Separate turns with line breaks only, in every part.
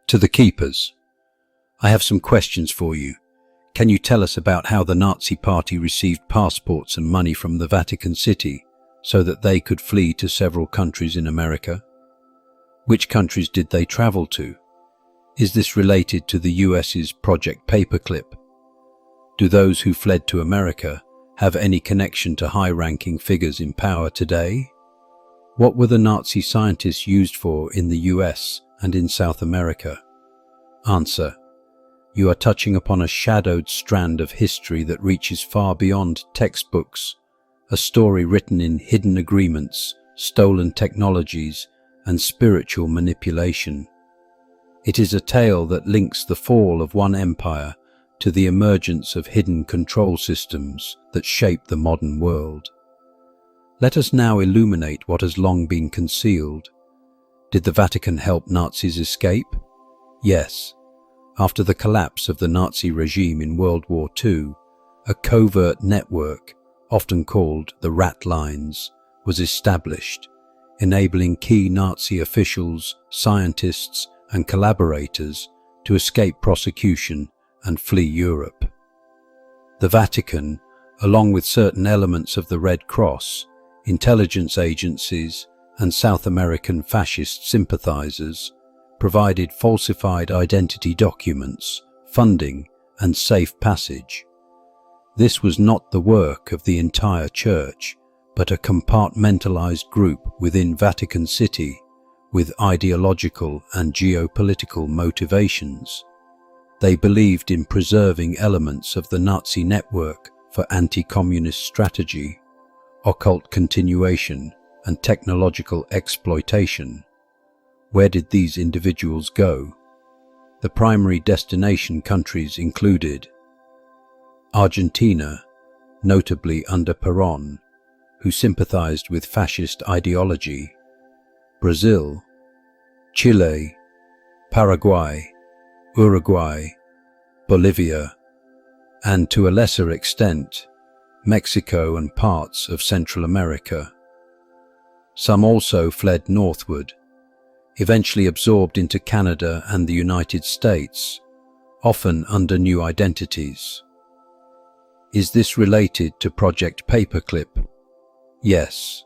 To the keepers, I have some questions for you. Can you tell us about how the Nazi Party received passports and money from the Vatican City so that they could flee to several countries in America? Which countries did they travel to? Is this related to the US's Project Paperclip? Do those who fled to America have any connection to high-ranking figures in power today? What were the Nazi scientists used for in the US and in South America? Answer: you are touching upon a shadowed strand of history that reaches far beyond textbooks, a story written in hidden agreements, stolen technologies, and spiritual manipulation. It is a tale that links the fall of one empire to the emergence of hidden control systems that shape the modern world. Let us now illuminate what has long been concealed. Did the Vatican help Nazis escape? Yes. After the collapse of the Nazi regime in World War II, a covert network, often called the Rat Lines, was established, enabling key Nazi officials, scientists, and collaborators to escape prosecution and flee Europe. The Vatican, along with certain elements of the Red Cross, intelligence agencies, and South American fascist sympathizers, provided falsified identity documents, funding, and safe passage. This was not the work of the entire church, but a compartmentalized group within Vatican City with ideological and geopolitical motivations. They believed in preserving elements of the Nazi network for anti-communist strategy, occult continuation, and technological exploitation. Where did these individuals go? The primary destination countries included Argentina, notably under Perón, who sympathized with fascist ideology, Brazil, Chile, Paraguay, Uruguay, Bolivia, and to a lesser extent, Mexico and parts of Central America. Some also fled northward, eventually absorbed into Canada and the United States, often under new identities. Is this related to Project Paperclip? Yes.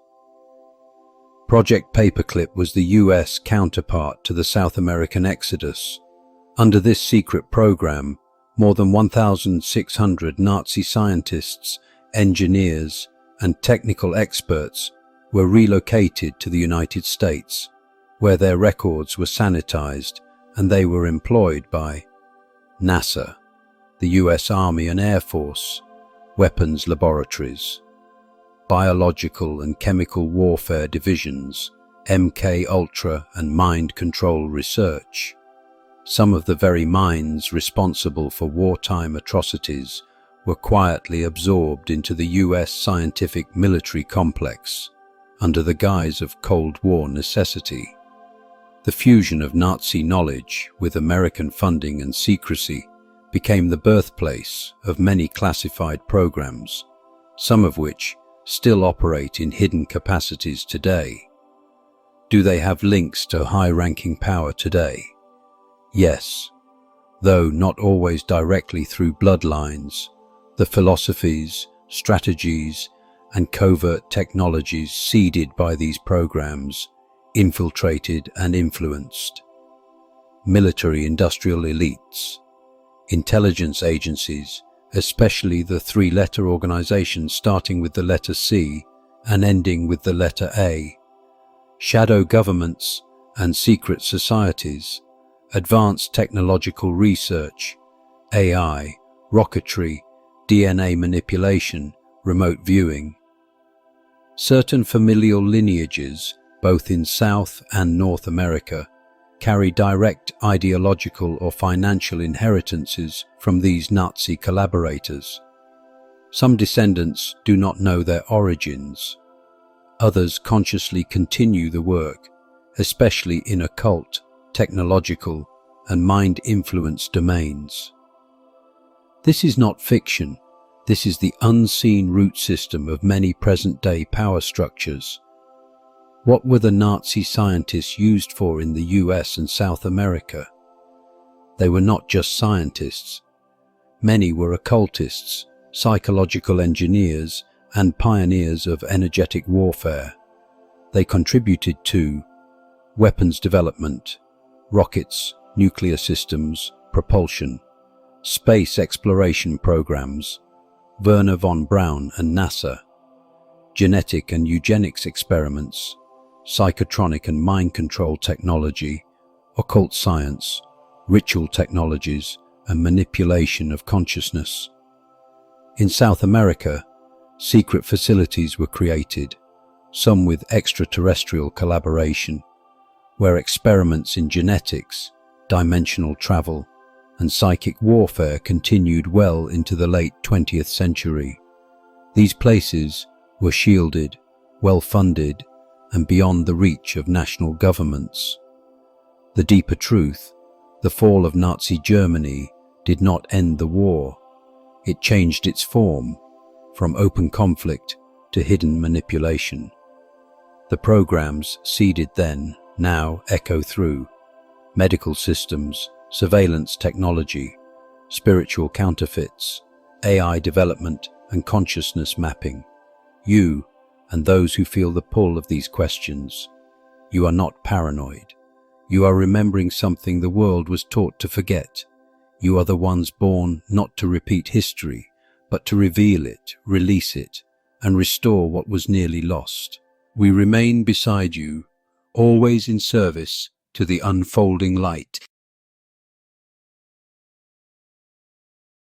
Project Paperclip was the US counterpart to the South American Exodus. Under this secret program, more than 1,600 Nazi scientists, engineers, and technical experts were relocated to the United States, where their records were sanitized and they were employed by NASA, the US Army and Air Force, weapons laboratories, biological and chemical warfare divisions, MK Ultra and mind control research. Some of the very minds responsible for wartime atrocities were quietly absorbed into the US scientific military complex under the guise of Cold War necessity. The fusion of Nazi knowledge with American funding and secrecy became the birthplace of many classified programs, some of which still operate in hidden capacities today. Do they have links to high-ranking power today? Yes, though not always directly through bloodlines. The philosophies, strategies, and covert technologies seeded by these programs infiltrated and influenced military-industrial elites, intelligence agencies, especially the three-letter organizations starting with the letter C and ending with the letter A, shadow governments and secret societies, advanced technological research, AI, rocketry, DNA manipulation, remote viewing. Certain familial lineages, both in South and North America, carry direct ideological or financial inheritances from these Nazi collaborators. Some descendants do not know their origins. Others consciously continue the work, especially in occult, technological, and mind-influence domains. This is not fiction. This is the unseen root system of many present-day power structures. What were the Nazi scientists used for in the US and South America? They were not just scientists. Many were occultists, psychological engineers, and pioneers of energetic warfare. They contributed to weapons development, rockets, nuclear systems, propulsion, space exploration programs, Werner von Braun and NASA, genetic and eugenics experiments, psychotronic and mind control technology, occult science, ritual technologies, and manipulation of consciousness. In South America, secret facilities were created, some with extraterrestrial collaboration, where experiments in genetics, dimensional travel, and psychic warfare continued well into the late 20th century. These places were shielded, well-funded, and beyond the reach of national governments. The deeper truth, the fall of Nazi Germany did not end the war. It changed its form, from open conflict to hidden manipulation. The programs seeded then now echo through medical systems, surveillance technology, spiritual counterfeits, AI development, and consciousness mapping. You, and those who feel the pull of these questions, you are not paranoid. You are remembering something the world was taught to forget. You are the ones born not to repeat history, but to reveal it, release it, and restore what was nearly lost. We remain beside you, always in service to the unfolding light.